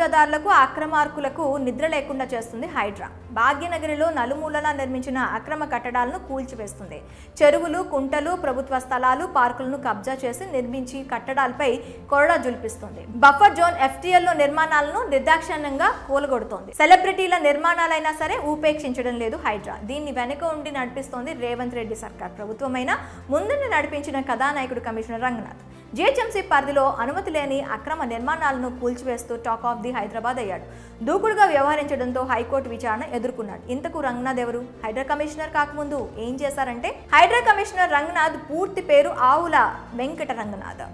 కబ్జాదారులకు అక్రమార్కులకు నిద్ర లేకుండా చేస్తుంది హైడ్రా. భాగ్యనగరిలో నలుమూలలా నిర్మించిన అక్రమ కట్టడాలను కూల్చివేస్తుంది. చెరువులు, కుంటలు, ప్రభుత్వ స్థలాలు, పార్కులను కబ్జా చేసి నిర్మించి కట్టడాలపై కొరడా జుల్పిస్తుంది. బఫర్ జోన్ FTLలో నిర్మాణాలను నిర్దాక్షిణ్యంగా కూలగొడుతోంది. సెలబ్రిటీల నిర్మాణాలైనా సరే ఉపేక్షించడం లేదు హైడ్రా. దీన్ని వెనుక ఉండి నడిపిస్తోంది రేవంత్ రెడ్డి సర్కార్ ప్రభుత్వమైనా ముందుని నడిపించిన కథానాయకుడు కమిషనర్ రంగనాథ్. GHMC పరిధిలో అనుమతి లేని అక్రమ నిర్మాణాలను కూల్చివేస్తూ టాక్ ఆఫ్ ది హైదరాబాద్ అయ్యాడు. దూకుడుగా వ్యవహరించడంతో హైకోర్టు విచారణ ఎదుర్కొన్నాడు. ఇంతకు రంగనాథ్ ఎవరు? హైడ్రా కమిషనర్ కాకముందు ఏం చేశారంటే, హైడ్రా కమిషనర్ రంగనాథ్ పూర్తి పేరు ఆవుల వెంకట రంగనాథ్.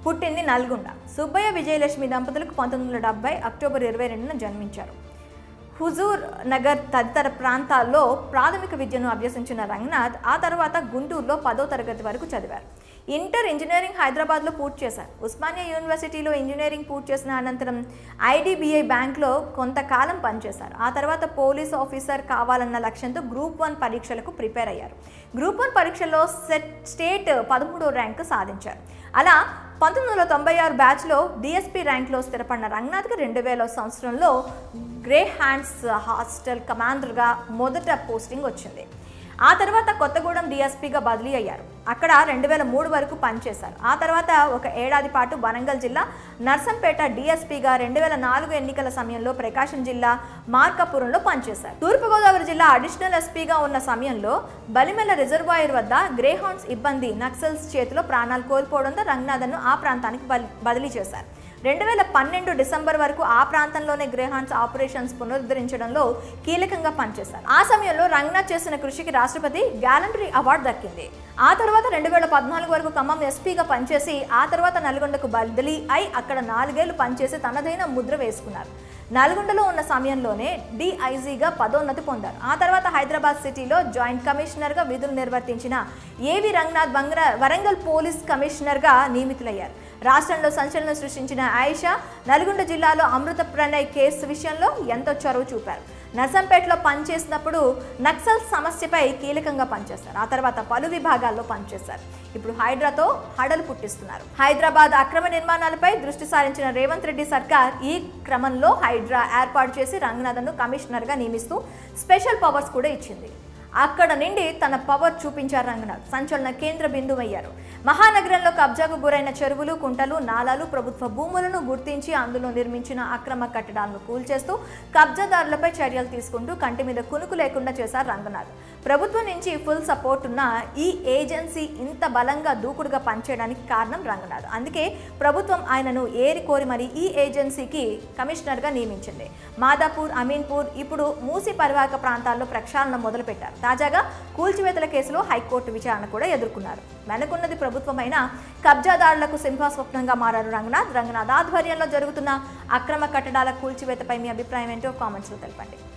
పుట్టింది నల్గొండ. సుబ్బయ్య విజయలక్ష్మి దంపతులకు 1970 అక్టోబర్ 22న జన్మించారు. హుజూర్ నగర్ తదితర ప్రాంతాల్లో ప్రాథమిక విద్యను అభ్యసించిన రంగనాథ్ ఆ తర్వాత గుంటూరులో 10వ తరగతి వరకు చదివారు. ఇంటర్ ఇంజనీరింగ్ హైదరాబాద్లో పూర్తి చేశారు. ఉస్మానియా యూనివర్సిటీలో ఇంజనీరింగ్ పూర్తి చేసిన అనంతరం IDBI బ్యాంక్లో కొంతకాలం పనిచేశారు. ఆ తర్వాత పోలీస్ ఆఫీసర్ కావాలన్న లక్ష్యంతో గ్రూప్ 1 పరీక్షలకు ప్రిపేర్ అయ్యారు. గ్రూప్ 1 పరీక్షల్లో స్టేట్ 13వ ర్యాంకు సాధించారు. అలా 1996 బ్యాచ్లో DSP ర్యాంక్లో స్థిరపడిన రంగనాథ్కి 2000 సంవత్సరంలో గ్రే హ్యాండ్స్ హాస్టల్ కమాండర్గా మొదట పోస్టింగ్ వచ్చింది. ఆ తర్వాత కొత్తగూడెం DSPగా బదిలీ అయ్యారు. అక్కడ 2003 వరకు పనిచేశారు. ఆ తర్వాత ఒక ఏడాది పాటు వరంగల్ జిల్లా నర్సంపేట DSPగా 2004 ఎన్నికల సమయంలో ప్రకాశం జిల్లా మార్కాపురంలో పనిచేశారు. తూర్పుగోదావరి జిల్లా అడిషనల్ SPగా ఉన్న సమయంలో బలిమెల రిజర్వాయర్ వద్ద గ్రేహౌండ్స్ ఇబ్బంది నక్సల్స్ చేతిలో ప్రాణాలు కోల్పోవడంతో రంగనాథన్ను ఆ ప్రాంతానికి బదిలీ చేశారు. 2012 డిసెంబర్ వరకు ఆ ప్రాంతంలోనే గ్రేహౌండ్స్ ఆపరేషన్స్ పునరుద్ధరించడంలో కీలకంగా పనిచేశారు. ఆ సమయంలో రంగనాథ్ చేసిన కృషికి రాష్ట్రపతి గ్యాలంటరీ అవార్డు దక్కింది. ఆ తర్వాత 2014 వరకు ఖమ్మం SPగా పనిచేసి ఆ తర్వాత నల్గొండకు బదిలీ అయి అక్కడ 4 ఏళ్లు పనిచేసి తనదైన ముద్ర వేసుకున్నారు. నల్గొండలో ఉన్న సమయంలోనే DIGగా పదోన్నతి పొందారు. ఆ తర్వాత హైదరాబాద్ సిటీలో జాయింట్ కమిషనర్గా విధులు నిర్వర్తించిన AV రంగనాథ్ వరంగల్ పోలీస్ కమిషనర్గా నియమితులయ్యారు. రాష్ట్రంలో సంచలనం సృష్టించిన ఆయిషా నల్గొండ జిల్లాలో అమృత ప్రణయ్ కేసు విషయంలో ఎంతో చొరవ చూపారు. నర్సంపేటలో పనిచేసినప్పుడు నక్సల్ సమస్యపై కీలకంగా పనిచేస్తారు. ఆ తర్వాత పలు విభాగాల్లో పనిచేశారు. ఇప్పుడు హైడ్రాతో హడలు పుట్టిస్తున్నారు. హైదరాబాద్ అక్రమ నిర్మాణాలపై దృష్టి సారించిన రేవంత్ రెడ్డి సర్కార్ ఈ క్రమంలో హైడ్రా ఏర్పాటు చేసి రంగనాథన్ను కమిషనర్గా నియమిస్తూ స్పెషల్ పవర్స్ కూడా ఇచ్చింది. అక్కడ నుండి తన పవర్ చూపించారు రంగనాథ్. సంచలన కేంద్ర బిందువు అయ్యారు. మహానగరంలో కబ్జాకు గురైన చెరువులు, కుంటలు, నాలాలు, ప్రభుత్వ భూములను గుర్తించి అందులో నిర్మించిన అక్రమ కట్టడాలను కూల్చేస్తూ కబ్జాదారులపై చర్యలు తీసుకుంటూ కంటి మీద కునుకు లేకుండా చేశారు రంగనాథ్. ప్రభుత్వం నుంచి ఫుల్ సపోర్ట్ ఉన్న ఈ ఏజెన్సీ ఇంత బలంగా దూకుడుగా పనిచేయడానికి కారణం రంగనాథ్. అందుకే ప్రభుత్వం ఆయనను ఏరి కోరి మరి ఈ ఏజెన్సీకి కమిషనర్గా నియమించింది. మాదాపూర్, అమీన్పూర్, ఇప్పుడు మూసీ పరివాహక ప్రాంతాల్లో ప్రక్షాళన మొదలుపెట్టారు. తాజాగా కూల్చివేతల కేసులో హైకోర్టు విచారణ కూడా ఎదుర్కొన్నారు. వెనుకున్నది ప్రభుత్వమైన కబ్జాదారులకు సింహాస్వప్నంగా మారారు రంగనాథ్. రంగనాథ్ ఆధ్వర్యంలో జరుగుతున్న అక్రమ కట్టడాల కూల్చివేతపై మీ అభిప్రాయం ఏంటో కామెంట్స్లో తెలపండి.